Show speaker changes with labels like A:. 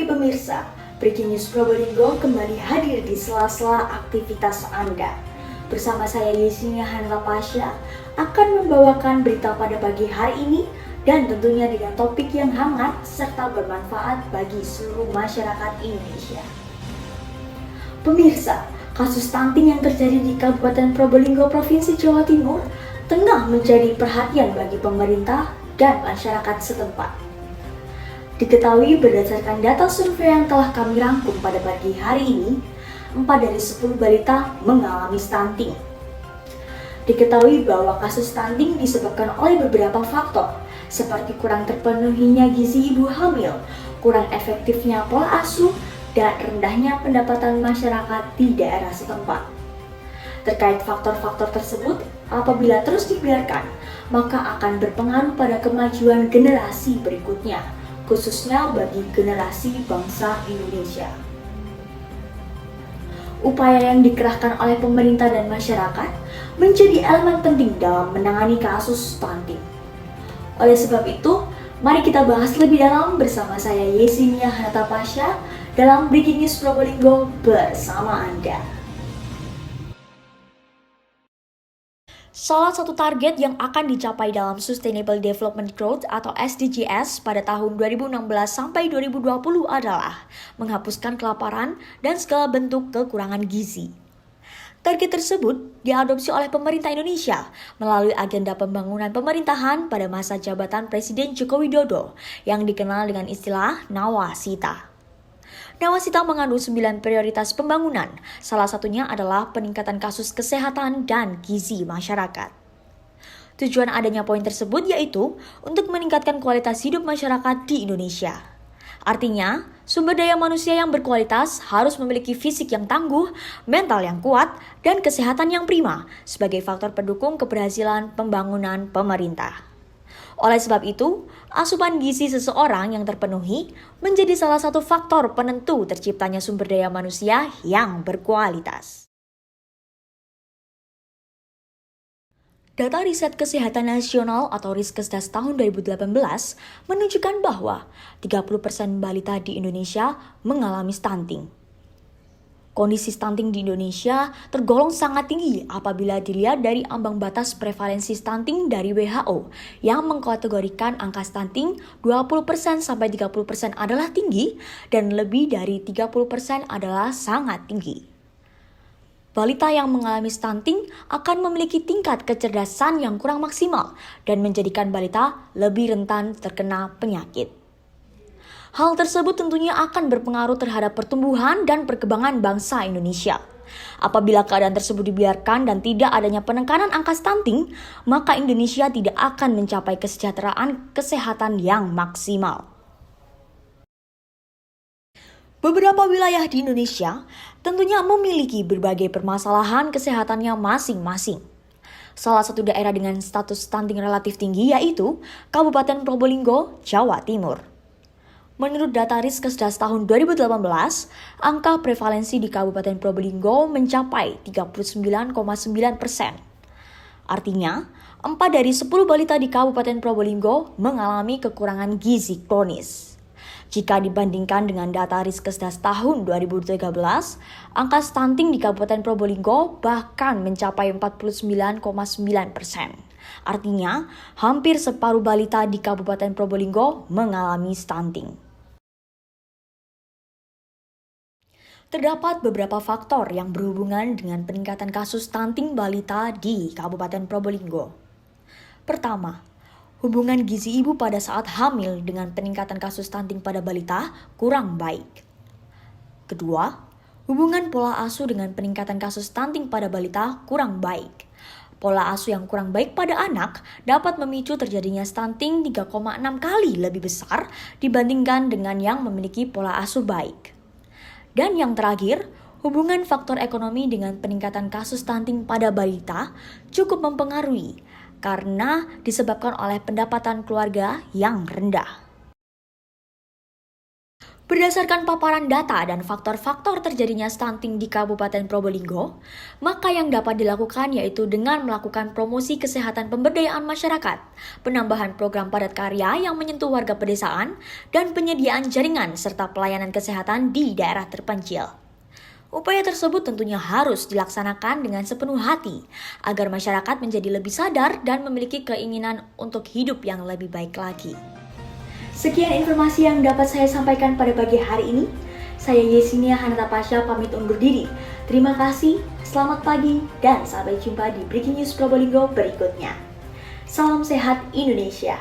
A: pagi pemirsa, Breaking News Probolinggo kembali hadir di sela-sela aktivitas Anda. Bersama saya Yesenia Hanla Pasha akan membawakan berita pada pagi hari ini dan tentunya dengan topik yang hangat serta bermanfaat bagi seluruh masyarakat Indonesia. Pemirsa, kasus stunting yang terjadi di Kabupaten Probolinggo, Provinsi Jawa Timur tengah menjadi perhatian bagi pemerintah dan masyarakat setempat. Diketahui berdasarkan data survei yang telah kami rangkum pada pagi hari ini, 4 dari 10 balita mengalami stunting. Diketahui bahwa kasus stunting disebabkan oleh beberapa faktor, seperti kurang terpenuhinya gizi ibu hamil, kurang efektifnya pola asuh, dan rendahnya pendapatan masyarakat di daerah setempat. Terkait faktor-faktor tersebut, apabila terus dibiarkan, maka akan berpengaruh pada kemajuan generasi berikutnya, khususnya bagi generasi bangsa Indonesia. Upaya yang dikerahkan oleh pemerintah dan masyarakat menjadi elemen penting dalam menangani kasus stunting. Oleh sebab itu, mari kita bahas lebih dalam bersama saya Yesenia Hanla Pasha dalam Breaking News Probolinggo bersama Anda. Salah satu target yang akan dicapai dalam Sustainable Development Growth atau SDGs pada tahun 2016 sampai 2020 adalah menghapuskan kelaparan dan segala bentuk kekurangan gizi. Target tersebut diadopsi oleh pemerintah Indonesia melalui agenda pembangunan pemerintahan pada masa jabatan Presiden Joko Widodo yang dikenal dengan istilah Nawacita. Nawacita mengandung 9 prioritas pembangunan, salah satunya adalah peningkatan kasus kesehatan dan gizi masyarakat. Tujuan adanya poin tersebut yaitu untuk meningkatkan kualitas hidup masyarakat di Indonesia. Artinya, sumber daya manusia yang berkualitas harus memiliki fisik yang tangguh, mental yang kuat, dan kesehatan yang prima sebagai faktor pendukung keberhasilan pembangunan pemerintah. Oleh sebab itu, asupan gizi seseorang yang terpenuhi menjadi salah satu faktor penentu terciptanya sumber daya manusia yang berkualitas. Data Riset Kesehatan Nasional atau Riskesdas tahun 2018 menunjukkan bahwa 30% balita di Indonesia mengalami stunting. Kondisi stunting di Indonesia tergolong sangat tinggi apabila dilihat dari ambang batas prevalensi stunting dari WHO yang mengkategorikan angka stunting 20% sampai 30% adalah tinggi dan lebih dari 30% adalah sangat tinggi. Balita yang mengalami stunting akan memiliki tingkat kecerdasan yang kurang maksimal dan menjadikan balita lebih rentan terkena penyakit. Hal tersebut tentunya akan berpengaruh terhadap pertumbuhan dan perkembangan bangsa Indonesia. Apabila keadaan tersebut dibiarkan dan tidak adanya penekanan angka stunting, maka Indonesia tidak akan mencapai kesejahteraan kesehatan yang maksimal. Beberapa wilayah di Indonesia tentunya memiliki berbagai permasalahan kesehatannya masing-masing. Salah satu daerah dengan status stunting relatif tinggi yaitu Kabupaten Probolinggo, Jawa Timur. Menurut data Riskesdas tahun 2018, angka prevalensi di Kabupaten Probolinggo mencapai 39,9%. Artinya, 4 dari 10 balita di Kabupaten Probolinggo mengalami kekurangan gizi kronis. Jika dibandingkan dengan data Riskesdas tahun 2013, angka stunting di Kabupaten Probolinggo bahkan mencapai 49,9%. Artinya, hampir separuh balita di Kabupaten Probolinggo mengalami stunting. Terdapat beberapa faktor yang berhubungan dengan peningkatan kasus stunting balita di Kabupaten Probolinggo. Pertama, hubungan gizi ibu pada saat hamil dengan peningkatan kasus stunting pada balita kurang baik. Kedua, hubungan pola asuh dengan peningkatan kasus stunting pada balita kurang baik. Pola asuh yang kurang baik pada anak dapat memicu terjadinya stunting 3,6 kali lebih besar dibandingkan dengan yang memiliki pola asuh baik. Dan yang terakhir, hubungan faktor ekonomi dengan peningkatan kasus stunting pada balita cukup mempengaruhi karena disebabkan oleh pendapatan keluarga yang rendah. Berdasarkan paparan data dan faktor-faktor terjadinya stunting di Kabupaten Probolinggo, maka yang dapat dilakukan yaitu dengan melakukan promosi kesehatan pemberdayaan masyarakat, penambahan program padat karya yang menyentuh warga pedesaan, dan penyediaan jaringan serta pelayanan kesehatan di daerah terpencil. Upaya tersebut tentunya harus dilaksanakan dengan sepenuh hati, agar masyarakat menjadi lebih sadar dan memiliki keinginan untuk hidup yang lebih baik lagi. Sekian informasi yang dapat saya sampaikan pada pagi hari ini. Saya Yesinia Hanata Pasha pamit undur diri. Terima kasih, selamat pagi, dan sampai jumpa di Breaking News Probolinggo berikutnya. Salam sehat Indonesia.